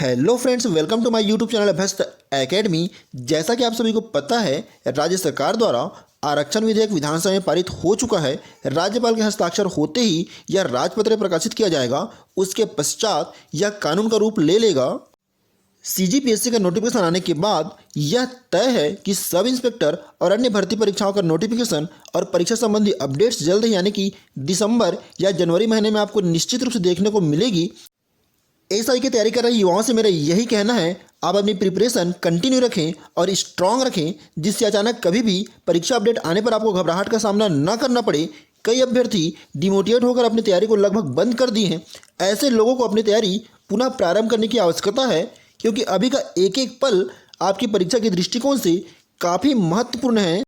Hello friends, welcome to my YouTube channel Abhyast Academy. जैसा कि आप सभी को पता है, राज्य सरकार द्वारा आरक्षण विधेयक विधानसभा में पारित हो चुका है। राज्यपाल के हस्ताक्षर होते ही यह राजपत्र प्रकाशित किया जाएगा। उसके पश्चात यह कानून का रूप ले लेगा। सीजीपीएससी का नोटिफिकेशन आने के बाद यह तय है कि सब इंस्पेक्टर और अन्य भर्ती परीक्षाओं का नोटिफिकेशन और परीक्षा संबंधी अपडेट्स जल्द ही यानी कि दिसंबर या जनवरी महीने में आपको निश्चित रूप से देखने को मिलेगी। एसआई की तैयारी कर रहे युवाओं से मेरा यही कहना है, आप अपनी प्रिपरेशन कंटिन्यू रखें और स्ट्रांग रखें, जिससे अचानक कभी भी परीक्षा अपडेट आने पर आपको घबराहट का सामना न करना पड़े। कई अभ्यर्थी डिमोटिवेट होकर अपनी तैयारी को लगभग बंद कर दिए हैं। ऐसे लोगों को अपनी तैयारी पुनः प्रारंभ करने की आवश्यकता है, क्योंकि अभी का एक एक पल आपकी परीक्षा के दृष्टिकोण से काफ़ी महत्वपूर्ण है।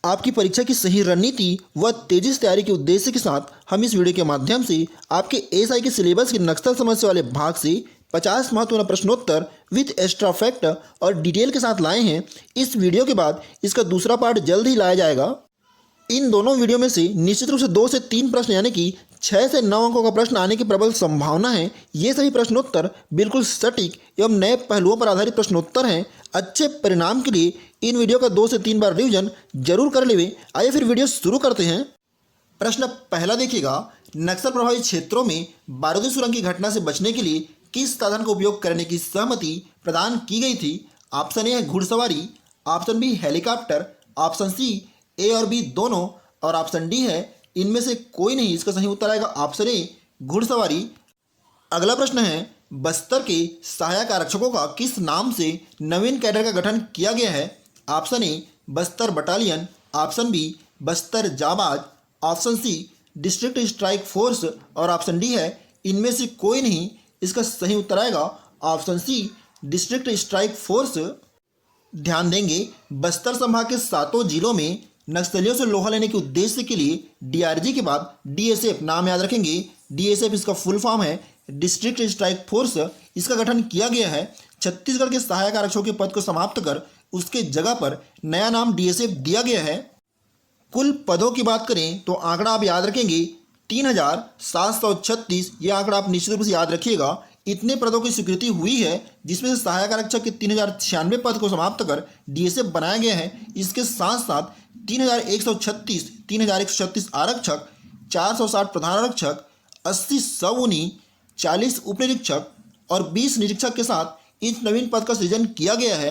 आपकी परीक्षा की सही रणनीति व तेजी से तैयारी के उद्देश्य के साथ हम इस वीडियो के माध्यम से आपके एसआई के सिलेबस के नक्सल समस्या वाले भाग से 50 महत्वपूर्ण प्रश्नोत्तर विद एक्स्ट्रा फैक्ट और डिटेल के साथ लाए हैं। इस वीडियो के बाद इसका दूसरा पार्ट जल्द ही लाया जाएगा। इन दोनों वीडियो में से निश्चित रूप से 2 से 3 प्रश्न यानी कि 6 से 9 अंकों का प्रश्न आने की प्रबल संभावना है। ये सभी प्रश्नोत्तर बिल्कुल सटीक एवं नए पहलुओं पर आधारित प्रश्नोत्तर हैं। अच्छे परिणाम के लिए इन वीडियो का 2 से 3 बार रिवीजन जरूर कर लें। आइए फिर वीडियो शुरू करते हैं। प्रश्न पहला देखिएगा, नक्सल प्रभावित क्षेत्रों में बारूदी सुरंग की घटना से बचने के लिए किस साधन का उपयोग करने की सहमति प्रदान की गई थी? ऑप्शन ए है घुड़सवारी, option B helicopter, option C A और बी दोनों, और ऑप्शन डी है इनमें से कोई नहीं। इसका सही उत्तर आएगा ऑप्शन ए घुड़सवारी। अगला प्रश्न है, बस्तर के सहायक आरक्षकों का किस नाम से नवीन कैडर का गठन किया गया है? Option A Bastar battalion, option B Bastar जाबाज, option C district strike force, और ऑप्शन डी है इनमें से कोई नहीं। इसका सही उत्तर आएगा option C district strike force. ध्यान देंगे, बस्तर संभाग के 7 जिलों में नक्सलियों से लोहा लेने के उद्देश्य के लिए डीआरजी के बाद डीएसएफ नाम याद रखेंगे। डीएसएफ इसका फुल फॉर्म है डिस्ट्रिक्ट स्ट्राइक फोर्स। इसका गठन किया गया है। छत्तीसगढ़ के सहायक आरक्षकों के पद को समाप्त कर उसके जगह पर नया नाम डीएसएफ दिया गया है। कुल पदों की बात करें तो आंकड़ा आप याद रखेंगे 3736। ये आंकड़ा आप निश्चित रूप से याद रखिएगा। इतने पदों की स्वीकृति हुई है, जिसमें से सहायक आरक्षक के 3096 पद को समाप्त कर डीएसएफ बनाया गया है। इसके साथ साथ 3136 आरक्षक, 460 प्रधान आरक्षक, 80 सवुनी, 40 उप निरीक्षक और 20 निरीक्षक के साथ इस नवीन पद का सृजन किया गया है।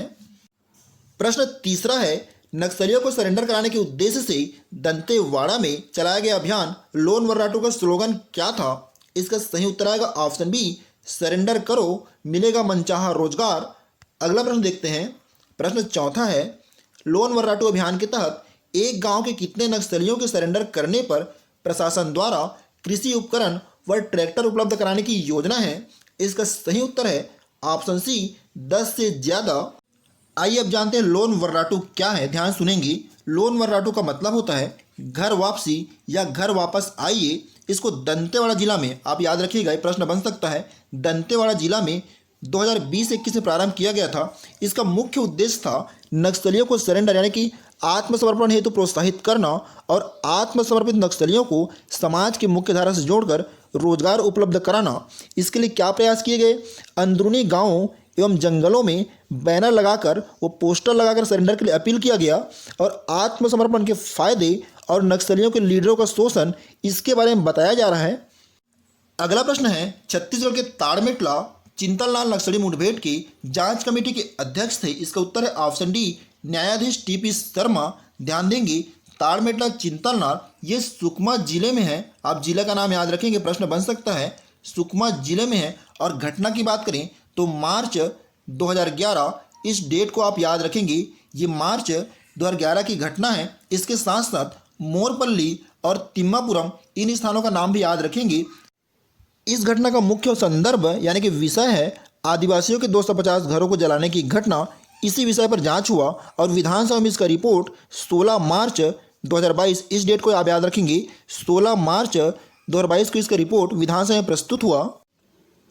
प्रश्न तीसरा है, नक्सलियों को सरेंडर कराने के उद्देश्य से दंतेवाड़ा में चलाया गया अभियान लोन वर्राटू का स्लोगन क्या था? इसका सही उत्तर आएगा ऑप्शन बी सरेंडर करो मिलेगा मनचाहा रोजगार। अगला प्रश्न देखते हैं। प्रश्न चौथा है, लोन वर्राटू अभियान के तहत एक गांव के कितने नक्सलियों के सरेंडर करने पर प्रशासन द्वारा कृषि उपकरण व ट्रैक्टर उपलब्ध कराने की योजना है? इसका सही उत्तर है ऑप्शन सी 10 से ज़्यादा। आइए अब जानते हैं लोन वर्राटू क्या है। ध्यान सुनेंगे, लोन वर्राटू का मतलब होता है घर वापसी या घर वापस आइए। इसको दंतेवाड़ा जिला में आप याद रखिएगा, ये प्रश्न बन सकता है। दंतेवाड़ा जिला में 2020-21 में प्रारंभ किया गया था। इसका मुख्य उद्देश्य था नक्सलियों को सरेंडर यानी कि आत्मसमर्पण हेतु प्रोत्साहित करना और आत्मसमर्पित नक्सलियों को समाज की मुख्य धारा से जोड़कर रोजगार उपलब्ध कराना। इसके लिए क्या प्रयास किए गए? अंदरूनी गांवों एवं जंगलों में बैनर लगाकर वो पोस्टर लगाकर सरेंडर के लिए अपील किया गया और आत्मसमर्पण के फायदे और नक्सलियों के लीडरों का शोषण, इसके बारे में बताया जा रहा है। अगला प्रश्न है, छत्तीसगढ़ के ताड़मेटला चिंतलनार नक्सली मुठभेड़ की जांच कमेटी के अध्यक्ष थे। इसका उत्तर है ऑप्शन डी न्यायाधीश टीपी शर्मा। ध्यान देंगे, ताड़मेटला चिंतलनार ये सुकमा जिले में है। आप जिले का नाम याद रखेंगे, प्रश्न बन सकता है। सुकमा जिले में है। और घटना की बात करें तो मार्च 2011, इस डेट को आप याद रखेंगे। ये मार्च 2011 की घटना है। इसके साथ साथ मोरपल्ली और तिम्मापुरम इन स्थानों का नाम भी याद रखेंगे। इस घटना का मुख्य संदर्भ यानी कि विषय है आदिवासियों के 250 घरों को जलाने की घटना। इसी विषय पर जांच हुआ और विधानसभा में इसका रिपोर्ट 16 मार्च 2022, इस डेट को आप याद रखेंगे। 16 मार्च 2022 को इसका रिपोर्ट विधानसभा में प्रस्तुत हुआ।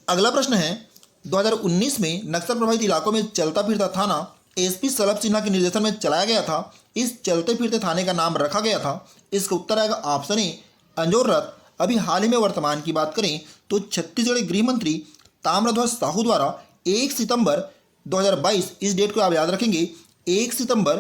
अगला प्रश्न है, 2019 में नक्सल प्रभावित इलाकों में चलता फिरता थाना एसपी सलभ सिन्हा के निर्देशन में चलाया गया था। इस चलते फिरते थाने का नाम रखा गया था। इसका उत्तर आएगा ऑप्शन ए अंजोर रथ। अभी हाल ही में वर्तमान की बात करें तो छत्तीसगढ़ के गृह मंत्री ताम्रध्वज साहू द्वारा 1 सितंबर 2022, इस डेट को आप याद रखेंगे। 1 सितंबर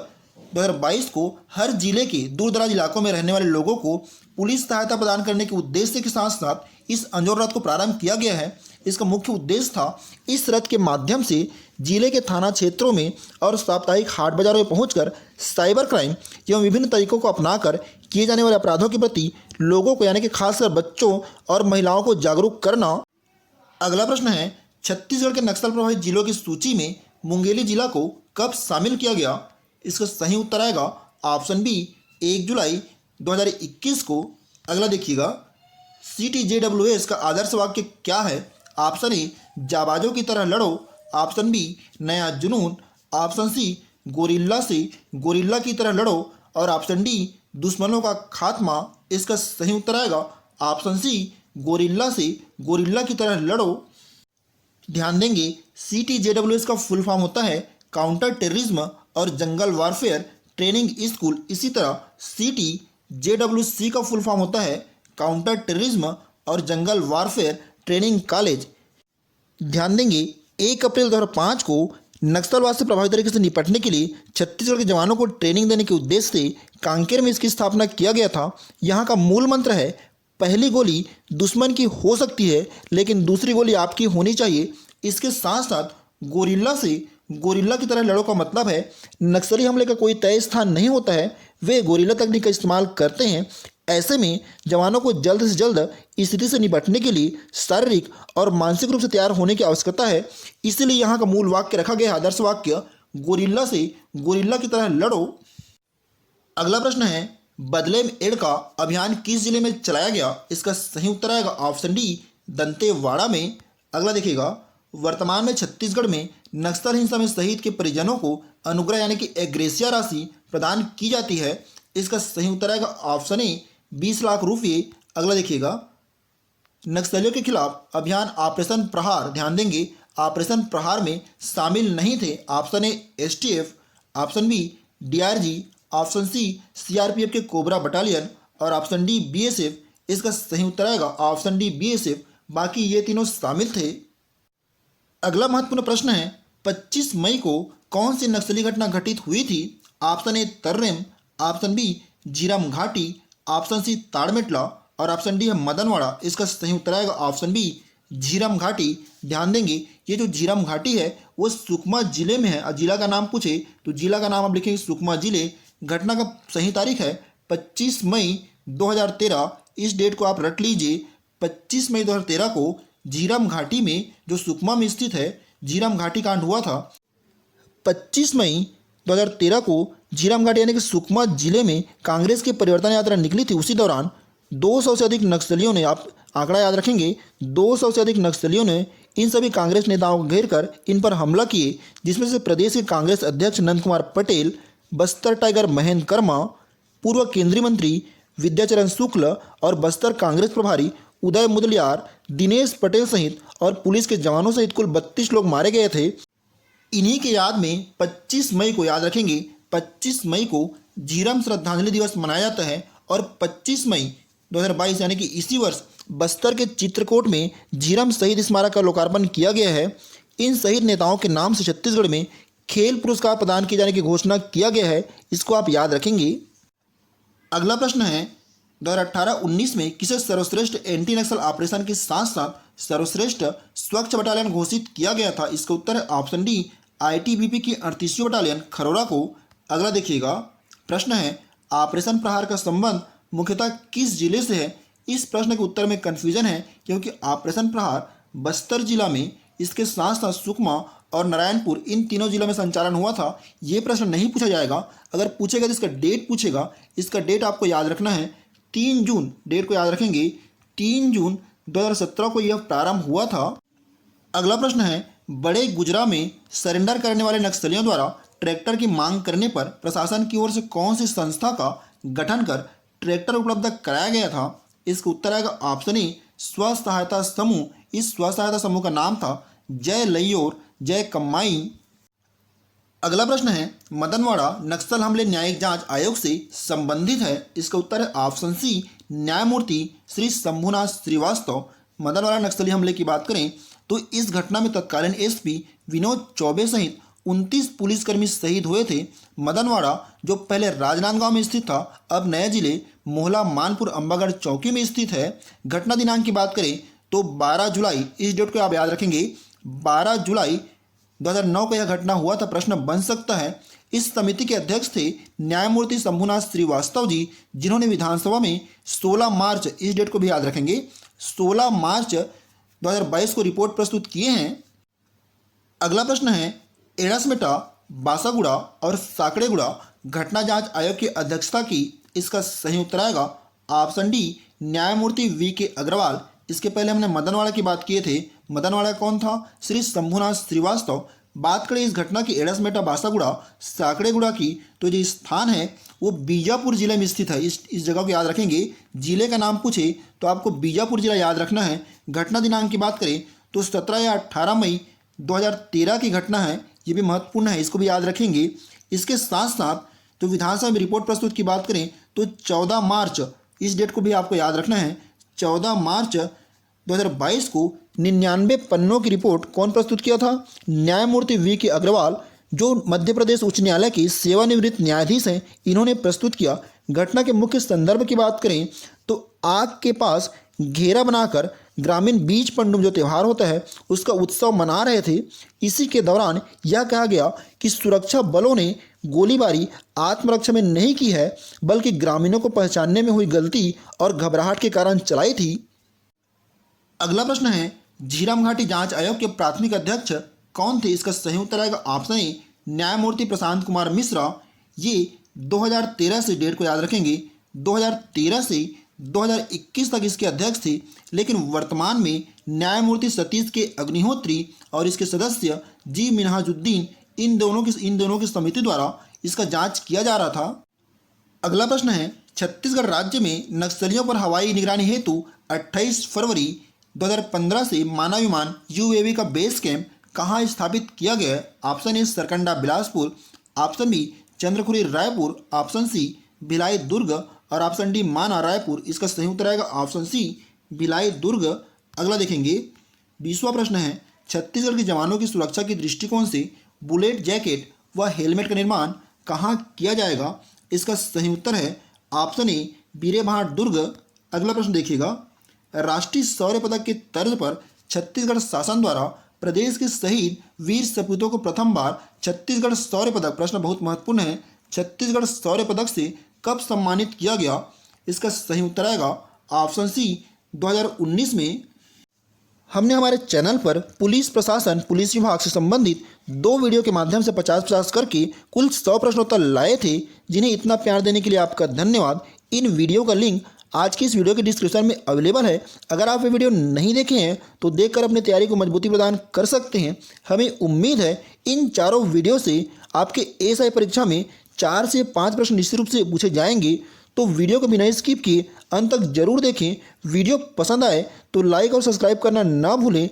2022 को हर जिले के दूर दराज इलाकों में रहने वाले लोगों को पुलिस सहायता प्रदान करने के उद्देश्य के साथ साथ इस अंजोर रथ को प्रारंभ किया गया है। इसका मुख्य उद्देश्य था इस रथ के माध्यम से जिले के थाना क्षेत्रों में और साप्ताहिक हाट बाजारों में पहुंचकर साइबर क्राइम एवं विभिन्न तरीकों को अपनाकर किए जाने वाले अपराधों के प्रति लोगों को यानी कि खासकर बच्चों और महिलाओं को जागरूक करना। अगला प्रश्न है, छत्तीसगढ़ के नक्सल प्रभावित जिलों की सूची में मुंगेली जिला को कब शामिल किया गया? इसका सही उत्तर आएगा ऑप्शन बी 1 जुलाई 2021 को। अगला देखिएगा, CTJWS का आदर्श वाक्य क्या है? ऑप्शन ए जाबाजों की तरह लड़ो, ऑप्शन बी नया जुनून, ऑप्शन सी गोरिल्ला से गोरिल्ला की तरह लड़ो और ऑप्शन डी दुश्मनों का खात्मा। इसका सही उत्तर आएगा ऑप्शन सी गोरिल्ला से गोरिल्ला की तरह लड़ो। ध्यान देंगे, CTJWS का फुल फॉर्म होता है काउंटर टेररिज्म और जंगल वारफेयर ट्रेनिंग स्कूल। इसी तरह CTJWC का फुल फॉर्म होता है काउंटर टेररिज्म और जंगल वारफेयर ट्रेनिंग कॉलेज। ध्यान देंगे, 1 अप्रैल 2005 को नक्सलवाद से प्रभावी तरीके से निपटने के लिए छत्तीसगढ़ के जवानों को ट्रेनिंग देने के उद्देश्य से कांकेर में इसकी स्थापना किया गया था। यहाँ का मूल मंत्र है, पहली गोली दुश्मन की हो सकती है लेकिन दूसरी गोली आपकी होनी चाहिए। इसके साथ साथ गोरिल्ला से गोरिल्ला की तरह लड़ो का मतलब है नक्सली हमले का कोई तय स्थान नहीं होता है, वे गोरिल्ला तकनीक का इस्तेमाल करते हैं। ऐसे में जवानों को जल्द से जल्द स्थिति से निपटने के लिए शारीरिक और मानसिक रूप से तैयार होने की आवश्यकता है। इसीलिए यहाँ का मूल वाक्य रखा गया है, आदर्श वाक्य, गोरिल्ला से गोरिल्ला की तरह लड़ो। अगला प्रश्न है, बदले में एड का अभियान किस जिले में चलाया गया? इसका सही उत्तर आएगा ऑप्शन डी दंतेवाड़ा में। अगला देखिएगा, वर्तमान में छत्तीसगढ़ में नक्सल हिंसा में शहीद के परिजनों को अनुग्रह यानी कि एग्रेसिया राशि प्रदान की जाती है। इसका सही उत्तर आएगा ऑप्शन ए 20 लाख रुपये। अगला देखिएगा, नक्सलियों के खिलाफ अभियान ऑपरेशन प्रहार, ध्यान देंगे ऑपरेशन प्रहार में शामिल नहीं थे। Option A STF, option B DRG, option C CRPF के कोबरा बटालियन और ऑप्शन डी BSF। इसका सही उत्तर आएगा ऑप्शन डी BSF, बाकी ये तीनों शामिल थे। अगला महत्वपूर्ण प्रश्न है, 25 मई को कौन सी नक्सली घटना घटित हुई थी? Option A Tarrem, option B Jhiram Ghati, option सी ताड़मेटला और ऑप्शन डी है मदनवाड़ा। इसका सही उत्तर आएगा ऑप्शन बी झीरम घाटी। ध्यान देंगे, ये जो झीरम घाटी है वो सुकमा जिले में है। और जिला का नाम पूछे तो जिला का नाम आप लिखेंगे सुकमा जिले। घटना का सही तारीख है 25 मई 2013। इस डेट को आप रट लीजिए। 25 मई 2013 को झीरम घाटी में जो सुकमा में स्थित है झीरम घाटी कांड हुआ था। 25 मई 2013 को झीरम घाटी यानी कि सुकमा जिले में कांग्रेस की परिवर्तन यात्रा निकली थी। उसी दौरान 200 से अधिक नक्सलियों ने, आप आंकड़ा याद रखेंगे, 200 से अधिक नक्सलियों ने इन सभी कांग्रेस नेताओं को घेर कर इन पर हमला किए, जिसमें से प्रदेश के कांग्रेस अध्यक्ष नंद कुमार पटेल, बस्तर टाइगर महेंद्र कर्मा, पूर्व केंद्रीय मंत्री विद्याचरण शुक्ल और बस्तर कांग्रेस प्रभारी उदय मुदलियार, दिनेश पटेल सहित और पुलिस के जवानों सहित कुल 32 लोग मारे गए थे। इन्हीं के याद में 25 मई को याद रखेंगे, 25 मई को झीरम श्रद्धांजलि दिवस मनाया जाता है। और 25 मई 2022 यानी कि इसी वर्ष बस्तर के चित्रकूट में झीरम शहीद स्मारक का लोकार्पण किया गया है। इन शहीद नेताओं के नाम से छत्तीसगढ़ में खेल पुरस्कार प्रदान किए जाने की घोषणा किया गया है। इसको आप याद रखेंगे। अगला प्रश्न है, 2018-19 में किसे सर्वश्रेष्ठ एंटी नक्सल ऑपरेशन के साथ साथ सर्वश्रेष्ठ स्वच्छ बटालियन घोषित किया गया था? इसका उत्तर है ऑप्शन डी ITBP की 38वीं बटालियन खरोरा को। अगला देखिएगा, प्रश्न है, ऑपरेशन प्रहार का संबंध मुख्यतः किस जिले से है? इस प्रश्न के उत्तर में कन्फ्यूजन है क्योंकि ऑपरेशन प्रहार बस्तर जिला में, इसके साथ साथ सुकमा और नारायणपुर, इन तीनों जिलों में संचालन हुआ था। ये प्रश्न नहीं पूछा जाएगा। अगर पूछेगा तो इसका डेट पूछेगा। इसका डेट आपको याद रखना है 3 जून, डेट को याद रखेंगे 3 जून 2017 को यह प्रारंभ हुआ था। अगला प्रश्न है, बड़े गुजरा में सरेंडर करने वाले नक्सलियों द्वारा ट्रैक्टर की मांग करने पर प्रशासन की ओर से कौन सी संस्था का गठन कर ट्रैक्टर उपलब्ध कराया गया था? इसका उत्तर आएगा ऑप्शन ए स्व सहायता समूह। इस स्व सहायता समूह का नाम था जय लइयोर जय कम्माई। अगला प्रश्न है, मदनवाड़ा नक्सल हमले न्यायिक जांच आयोग से संबंधित है। इसका उत्तर है ऑप्शन सी न्यायमूर्ति श्री शंभुनाथ श्रीवास्तव। मदनवाड़ा नक्सली हमले की बात करें तो इस घटना में तत्कालीन एसपी विनोद चौबे सहित 29 पुलिसकर्मी शहीद हुए थे। मदनवाड़ा जो पहले राजनांदगांव में स्थित था, अब नए जिले मोहला मानपुर अंबागढ़ चौकी में स्थित है। घटना दिनांक की बात करें तो 12 जुलाई, इस डेट को आप याद रखेंगे, 12 जुलाई 2009 को यह घटना हुआ था। प्रश्न बन सकता है। इस समिति के अध्यक्ष थे न्यायमूर्ति शंभुनाथ श्रीवास्तव जी, जिन्होंने विधानसभा में 16 मार्च, इस डेट को भी याद रखेंगे, 16 मार्च 2022 को रिपोर्ट प्रस्तुत किए हैं। अगला प्रश्न है, एड़ासमेटा, बासागुड़ा और साकड़ेगुड़ा घटना जांच आयोग की अध्यक्षता की। इसका सही उत्तर आएगा ऑप्शन डी, न्यायमूर्ति वी के अग्रवाल। इसके पहले हमने मदनवाड़ा की बात किए थे। मदनवाड़ा कौन था? श्री शंभुनाथ श्रीवास्तव। बात करें इस घटना की एड़ासमेटा, बासागुड़ा, साकड़ेगुड़ा की, तो जो स्थान है वो बीजापुर जिले में स्थित है। इस जगह को याद रखेंगे। जिले का नाम पूछे तो आपको बीजापुर जिला याद रखना है। घटना दिनांक की बात करें तो 17 या 18 मई 2013 की घटना है। ये भी महत्वपूर्ण है, इसको भी याद रखेंगे। इसके साथ साथ तो विधानसभा में रिपोर्ट प्रस्तुत की बात करें तो 14 मार्च, इस डेट को भी आपको याद रखना है, 14 मार्च 2022 को 99 पन्नों की रिपोर्ट कौन प्रस्तुत किया था? न्यायमूर्ति वी के अग्रवाल, जो मध्य प्रदेश उच्च न्यायालय के सेवानिवृत्त न्यायाधीश हैं, इन्होंने प्रस्तुत किया। घटना के मुख्य संदर्भ की बात करें तो आग के पास घेरा बनाकर ग्रामीण बीज पंडुम जो त्यौहार होता है उसका उत्सव मना रहे थे। इसी के दौरान यह कहा गया कि सुरक्षा बलों ने गोलीबारी आत्मरक्षा में नहीं की है, बल्कि ग्रामीणों को पहचानने में हुई गलती और घबराहट के कारण चलाई थी। अगला प्रश्न है, झीरम घाटी जांच आयोग के प्राथमिक अध्यक्ष कौन थे? इसका सही उत्तर आएगा ऑप्शन ए, न्यायमूर्ति प्रशांत कुमार मिश्रा। ये 2013 से, डेट को याद रखेंगे, 2013 से 2021 तक इसके अध्यक्ष थे। लेकिन वर्तमान में न्यायमूर्ति सतीश के अग्निहोत्री और इसके सदस्य जी मिनहाजुद्दीन, इन दोनों की समिति द्वारा इसका जांच किया जा रहा था। अगला प्रश्न है, छत्तीसगढ़ राज्य में नक्सलियों पर हवाई निगरानी हेतु 28 फरवरी 2015 से मानव विमान यूएवी का बेस कैंप कहाँ स्थापित किया गया है? Option A, Sarkanda Bilaspur, option B, Chandrakhuri Raipur, option C, Bhilai Durg और ऑप्शन डी, माना रायपुर। इसका सही उत्तर आएगा ऑप्शन सी, भिलाई दुर्ग। अगला देखेंगे, 20वां प्रश्न है, छत्तीसगढ़ के जवानों की सुरक्षा के दृष्टिकोण से बुलेट जैकेट व हेलमेट का निर्माण कहाँ किया जाएगा? इसका सही उत्तर है ऑप्शन ए, बीरेभाट दुर्ग। अगला प्रश्न देखिएगा, राष्ट्रीय शौर्य पदक के तर्ज पर छत्तीसगढ़ शासन द्वारा प्रदेश के शहीद वीर सपूतों को प्रथम बार छत्तीसगढ़ शौर्य पदक, प्रश्न बहुत महत्वपूर्ण है, छत्तीसगढ़ शौर्य पदक से कब सम्मानित किया गया? इसका सही उत्तर आएगा ऑप्शन सी, 2019 में। हमने हमारे चैनल पर पुलिस प्रशासन, पुलिस विभाग से संबंधित 2 वीडियो के माध्यम से 50-50 करके कुल 100 प्रश्नोत्तर लाए थे, जिन्हें इतना प्यार देने के लिए आपका धन्यवाद। इन वीडियो का लिंक आज की इस वीडियो के डिस्क्रिप्शन में अवेलेबल है। अगर आप ये वीडियो नहीं देखे हैं तो देखकर अपनी तैयारी को मजबूती प्रदान कर सकते हैं। हमें उम्मीद है इन चारों वीडियो से आपके एएसआई परीक्षा में 4 से 5 प्रश्न निश्चित रूप से पूछे जाएंगे। तो वीडियो को बिना स्किप किए अंत तक जरूर देखें। वीडियो पसंद आए तो लाइक और सब्सक्राइब करना ना भूलें।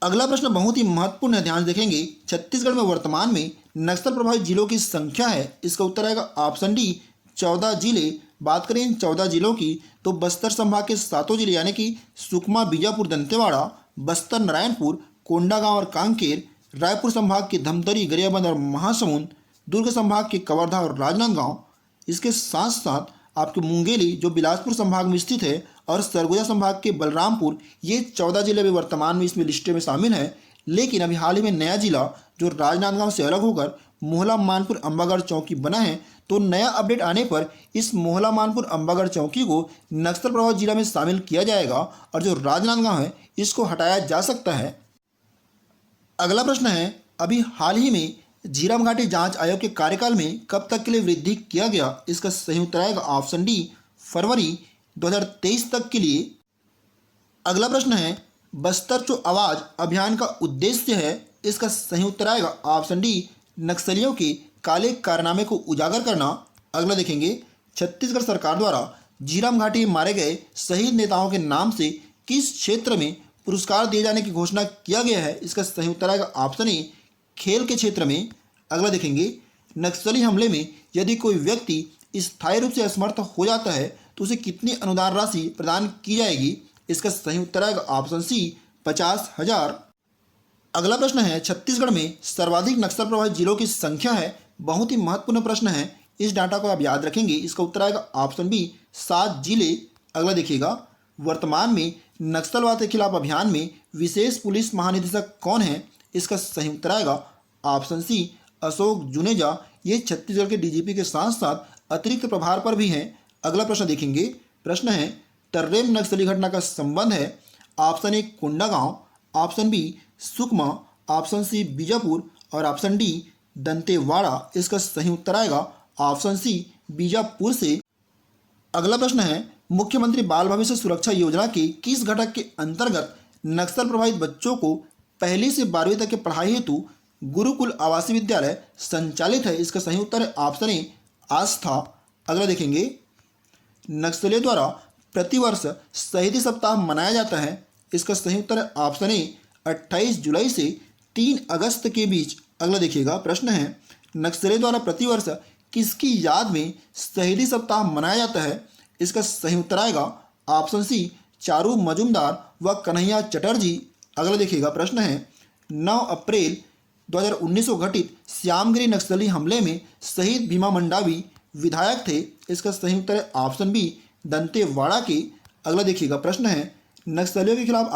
अगला प्रश्न बहुत ही महत्वपूर्ण है, ध्यान देखेंगे। छत्तीसगढ़ में वर्तमान में नक्सल प्रभावित जिलों की संख्या है। इसका उत्तर आएगा ऑप्शन डी, 14 जिले। बात करें इन 14 जिलों की तो बस्तर संभाग के 7 जिले यानी कि सुकमा, बीजापुर, दंतेवाड़ा, बस्तर, नारायणपुर, कोंडागांव और कांकेर, रायपुर संभाग के धमतरी, गरियाबंद और महासमुंद, दुर्ग संभाग के कवर्धा और राजनांदगांव, इसके साथ साथ आपके मुंगेली जो बिलासपुर संभाग में स्थित है और सरगुजा संभाग के बलरामपुर, ये 14 जिले भी वर्तमान में इसमें लिस्ट में शामिल हैं। लेकिन अभी हाल ही में नया जिला जो राजनांदगांव से अलग होकर मोहला मानपुर अंबागढ़ चौकी बना है, तो नया अपडेट आने पर इस मोहला मानपुर अंबागढ़ चौकी को नक्सल प्रभावित जिला में शामिल किया जाएगा और जो राजनांदगांव है इसको हटाया जा सकता है। अगला प्रश्न है, अभी हाल ही में झीरम घाटी जांच आयोग के कार्यकाल में कब तक के लिए वृद्धि किया गया? इसका सही उत्तर आएगा ऑप्शन डी, फरवरी 2023 तक के लिए। अगला प्रश्न है, बस्तर चो आवाज अभियान का उद्देश्य है। इसका सही उत्तर आएगा ऑप्शन डी, नक्सलियों के काले कारनामे को उजागर करना। अगला देखेंगे, छत्तीसगढ़ सरकार द्वारा झीरम घाटी में मारे गए शहीद नेताओं के नाम से किस क्षेत्र में पुरस्कार दिए जाने की घोषणा किया गया है? इसका सही उत्तर आएगा ऑप्शन ए, खेल के क्षेत्र में। अगला देखेंगे, नक्सली हमले में यदि कोई व्यक्ति स्थायी रूप से असमर्थ हो जाता है तो उसे कितनी अनुदान राशि प्रदान की जाएगी? इसका सही उत्तर आएगा ऑप्शन सी, 50,000। अगला प्रश्न है, छत्तीसगढ़ में सर्वाधिक नक्सल प्रभावित जिलों की संख्या है। बहुत ही महत्वपूर्ण प्रश्न है, इस डाटा को आप याद रखेंगे। इसका उत्तर आएगा ऑप्शन बी 7 जिले। अगला देखिएगा, वर्तमान में नक्सलवाद के खिलाफ अभियान में विशेष पुलिस महानिदेशक कौन है? इसका सही उत्तर आएगा ऑप्शन सी अशोक जुनेजा। ये छत्तीसगढ़ के डीजीपी के साथ साथ अतिरिक्त प्रभार पर भी हैं। अगला प्रश्न देखेंगे, प्रश्न है, तर्रेम नक्सली घटना का संबंध है। Option A Kondagaon, option B Sukma, option C Bijapur और ऑप्शन डी दंतेवाड़ा। इसका सही उत्तर आएगा ऑप्शन सी बीजापुर से। अगला प्रश्न है, मुख्यमंत्री बाल भविष्य सुरक्षा योजना के किस घटक के अंतर्गत नक्सल प्रभावित बच्चों को पहली से 12वीं तक की पढ़ाई हेतु गुरुकुल आवासीय विद्यालय संचालित है? इसका सही उत्तर है ऑप्शन ए आस्था। अगला देखेंगे, नक्सलियों द्वारा प्रतिवर्ष शहीदी सप्ताह मनाया जाता है। इसका सही उत्तर है ऑप्शन ए 28 जुलाई से 3 अगस्त के बीच। अगला देखिएगा, प्रश्न है, नक्सलियों द्वारा प्रतिवर्ष किसकी याद में शहीदी सप्ताह मनाया जाता है? इसका सही उत्तर आएगा ऑप्शन सी चारू मजुमदार व कन्हैया चटर्जी। अगला देखिएगा, प्रश्न है, 9 अप्रैल 2019 को घटित श्यामगिरी नक्सली हमले में शहीद भीमा मंडावी विधायक थे। इसका सही उत्तर है ऑप्शन बी दंतेवाड़ा के। अगला देखिएगा, प्रश्न है, नक्सलियों के खिलाफ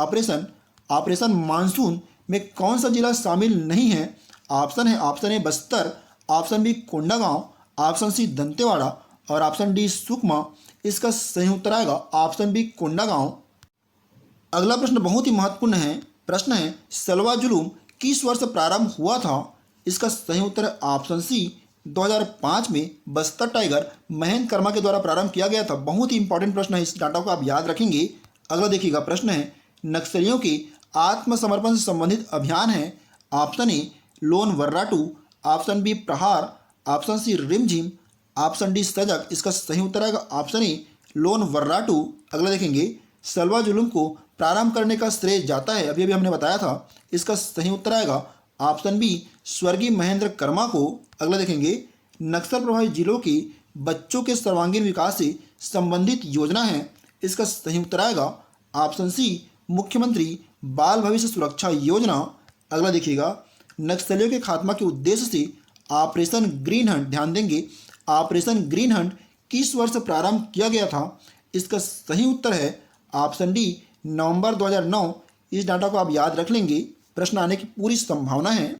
ऑपरेशन मानसून में कौन सा जिला शामिल नहीं है? ऑप्शन है option A Bastar, option B Kondagaon, option C Dantewada और ऑप्शन डी सुकमा। इसका सही उत्तर आएगा ऑप्शन बी कोंडागांव। अगला प्रश्न बहुत ही महत्वपूर्ण है, प्रश्न है, सलवा जुलूम किस वर्ष प्रारंभ हुआ था? इसका सही उत्तर है ऑप्शन सी 2005 में बस्तर टाइगर महेंद्र कर्मा के द्वारा प्रारंभ किया गया था। बहुत ही इंपॉर्टेंट प्रश्न है, इस डाटा को आप याद रखेंगे। अगला देखिएगा, प्रश्न है, नक्सलियों के आत्मसमर्पण से संबंधित अभियान है। Option A Lon Varratu, option B Prahar, option C Rimjhim, option D सजग। इसका सही उत्तर आएगा ऑप्शन ए लोन वर्राटू। अगला देखेंगे, सलवा जुलूम को प्रारंभ करने का श्रेय जाता है, अभी हमने बताया था। इसका सही उत्तर आएगा ऑप्शन बी स्वर्गीय महेंद्र कर्मा को। अगला देखेंगे, नक्सल प्रभावित जिलों के बच्चों के सर्वांगीण विकास से संबंधित योजना है। इसका सही उत्तर आएगा ऑप्शन सी मुख्यमंत्री बाल भविष्य सुरक्षा योजना। अगला देखिएगा, नक्सलियों के खात्मा के उद्देश्य से ऑपरेशन ग्रीन हंट, ध्यान देंगे, ऑपरेशन ग्रीन हंट किस वर्ष प्रारंभ किया गया था? इसका सही उत्तर है ऑप्शन डी नवंबर 2009। इस डाटा को आप याद रख लेंगे, प्रश्न आने की पूरी संभावना है।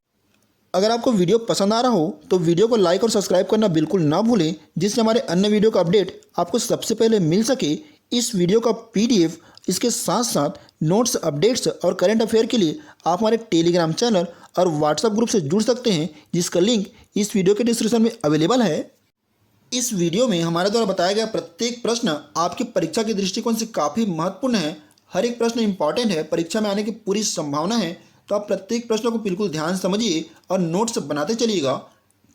अगर आपको वीडियो पसंद आ रहा हो तो वीडियो को लाइक और सब्सक्राइब करना बिल्कुल ना भूलें, जिससे हमारे अन्य वीडियो का अपडेट आपको सबसे पहले मिल सके। इस वीडियो का PDF, इसके साथ साथ नोट्स, अपडेट्स और करंट अफेयर के लिए आप हमारे टेलीग्राम चैनल और व्हाट्सएप ग्रुप से जुड़ सकते हैं, जिसका लिंक इस वीडियो के डिस्क्रिप्शन में अवेलेबल है। इस वीडियो में हमारे द्वारा बताया गया प्रत्येक प्रश्न आपकी परीक्षा के दृष्टिकोण से काफ़ी महत्वपूर्ण है। हर एक प्रश्न इंपॉर्टेंट है, परीक्षा में आने की पूरी संभावना है, तो आप प्रत्येक प्रश्न को बिल्कुल ध्यान समझिए और नोट्स बनाते चलिएगा।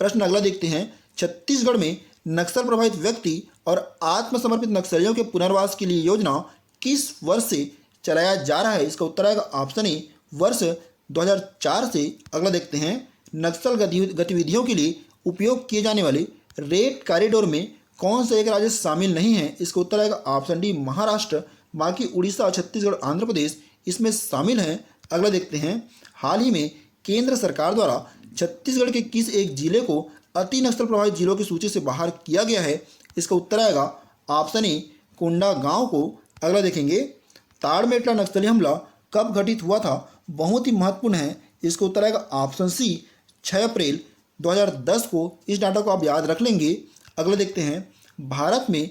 प्रश्न अगला देखते हैं, छत्तीसगढ़ में नक्सल प्रभावित व्यक्ति और आत्मसमर्पित नक्सलियों के पुनर्वास के लिए योजना किस वर्ष से चलाया जा रहा है? इसका उत्तर आएगा ऑप्शन ए वर्ष 2004 से। अगला देखते हैं, नक्सल गतिविधियों के लिए उपयोग किए जाने वाले रेड कॉरिडोर में कौन सा एक राज्य शामिल नहीं है? इसका उत्तर आएगा ऑप्शन डी महाराष्ट्र। बाकी उड़ीसा, छत्तीसगढ़, आंध्र प्रदेश इसमें शामिल हैं। अगला देखते हैं, हाल ही में केंद्र सरकार द्वारा छत्तीसगढ़ के किस एक जिले को अति नक्सल प्रभावित जिलों की सूची से बाहर किया गया है? इसका उत्तर आएगा ऑप्शन ए कोंडागांव को। अगला देखेंगे, ताड़मेटला नक्सली हमला कब घटित हुआ था? बहुत ही महत्वपूर्ण है, इसका उत्तर आएगा ऑप्शन सी 6 अप्रैल 2010 को। इस डाटा को आप याद रख लेंगे। अगला देखते हैं, भारत में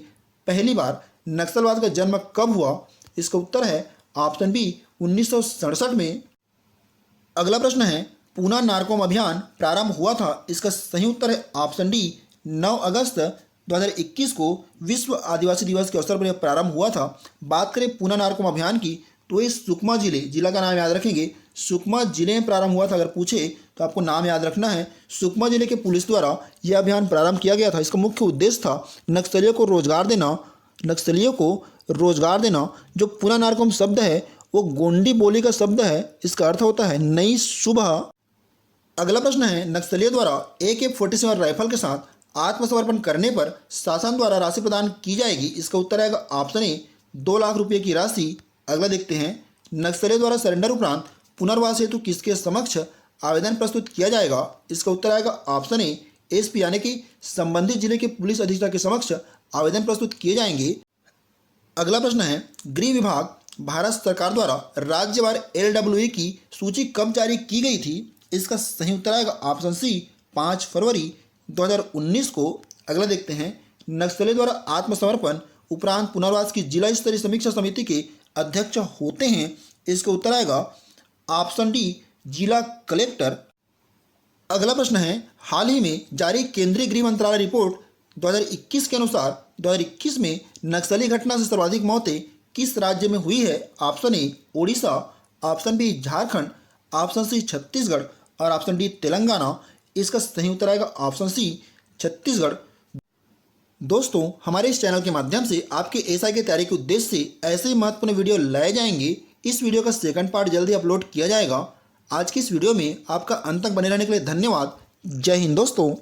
पहली बार नक्सलवाद का जन्म कब हुआ? इसका उत्तर है ऑप्शन बी 1967 में। अगला प्रश्न है, पूना नारकोम अभियान प्रारंभ हुआ था? इसका सही उत्तर है ऑप्शन डी 9 अगस्त 2021 को विश्व आदिवासी दिवस के अवसर पर यह प्रारंभ हुआ था। बात करें पूना नारकोम अभियान की तो ये सुकमा जिला का नाम याद रखेंगे, सुकमा जिले में प्रारंभ हुआ था। अगर पूछे तो आपको नाम याद रखना है। सुकमा जिले के पुलिस द्वारा यह अभियान प्रारंभ किया गया था। इसका मुख्य उद्देश्य था नक्सलियों को रोजगार देना। जो पूना नारकोम शब्द है वो गोंडी बोली का शब्द है, इसका अर्थ होता है नई सुबह। अगला प्रश्न है, नक्सलियों द्वारा AK-47 राइफल के साथ आत्मसमर्पण करने पर शासन द्वारा राशि प्रदान की जाएगी? इसका उत्तर आएगा ऑप्शन ए 2 लाख रुपये की राशि। अगला देखते हैं, नक्सलियों द्वारा सरेंडर उपरांत पुनर्वास हेतु किसके समक्ष आवेदन प्रस्तुत किया जाएगा? इसका उत्तर आएगा ऑप्शन ए एसपी यानी कि संबंधित जिले के पुलिस अधीक्षक के समक्ष आवेदन प्रस्तुत किए जाएंगे। अगला प्रश्न है, गृह विभाग भारत सरकार द्वारा राज्यवार LWE की सूची कब जारी की गई थी? इसका सही उत्तर आएगा ऑप्शन सी 5 फरवरी 2019 को। अगला देखते हैं, नक्सलियों द्वारा आत्मसमर्पण उपरांत पुनर्वास की जिला स्तरीय समीक्षा समिति के अध्यक्ष होते हैं। इसका उत्तर आएगा ऑप्शन डी जिला कलेक्टर। अगला प्रश्न है, हाल ही में जारी केंद्रीय गृह मंत्रालय रिपोर्ट 2021 के अनुसार 2021 में नक्सली घटना से सर्वाधिक मौतें किस राज्य में हुई है? Option A Odisha, option B Jharkhand, option C Chhattisgarh और ऑप्शन डी तेलंगाना। इसका सही उत्तर आएगा ऑप्शन सी छत्तीसगढ़। दोस्तों, हमारे इस चैनल के माध्यम से आपके एसआई की तैयारी के उद्देश्य से ऐसे ही महत्वपूर्ण वीडियो लाए जाएंगे। इस वीडियो का सेकंड पार्ट जल्दी अपलोड किया जाएगा। आज की इस वीडियो में आपका अंत तक बने रहने के लिए धन्यवाद। जय हिंद दोस्तों।